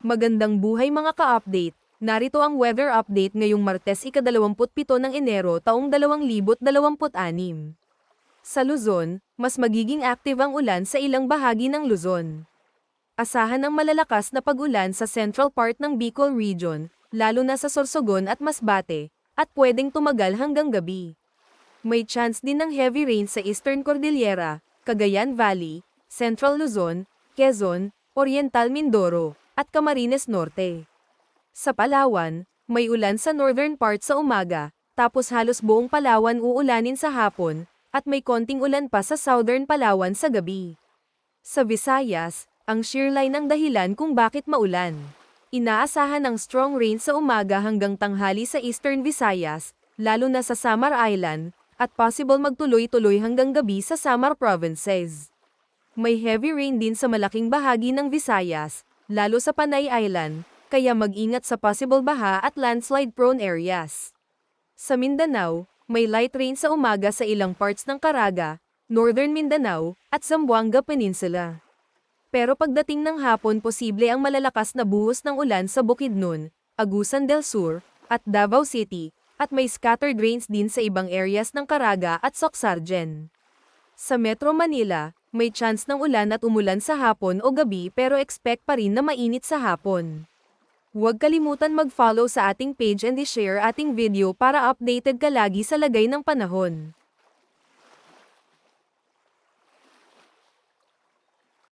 Magandang buhay mga ka-update. Narito ang weather update ngayong Martes ika-27 ng Enero taong 2026. Sa Luzon, mas magiging active ang ulan sa ilang bahagi ng Luzon. Asahan ang malalakas na pag-ulan sa central part ng Bicol Region, lalo na sa Sorsogon at Masbate, at pwedeng tumagal hanggang gabi. May chance din ng heavy rain sa Eastern Cordillera, Cagayan Valley, Central Luzon, Quezon, Oriental Mindoro, at Camarines Norte. Sa Palawan, may ulan sa northern part sa umaga, tapos halos buong Palawan uulanin sa hapon, at may konting ulan pa sa southern Palawan sa gabi. Sa Visayas, ang shearline ang dahilan kung bakit maulan. Inaasahan ang strong rain sa umaga hanggang tanghali sa Eastern Visayas, lalo na sa Samar Island, at possible magtuloy-tuloy hanggang gabi sa Samar Provinces. May heavy rain din sa malaking bahagi ng Visayas, lalo sa Panay Island, kaya mag-ingat sa possible baha at landslide-prone areas. Sa Mindanao, may light rain sa umaga sa ilang parts ng Caraga, Northern Mindanao, at Zamboanga Peninsula. Pero pagdating ng hapon posible ang malalakas na buhos ng ulan sa Bukidnon, Agusan del Sur, at Davao City, at may scattered rains din sa ibang areas ng Caraga at Socsargen. Sa Metro Manila, may chance ng ulan at umulan sa hapon o gabi pero expect pa rin na mainit sa hapon. Huwag kalimutan mag-follow sa ating page and i-share ating video para updated ka lagi sa lagay ng panahon.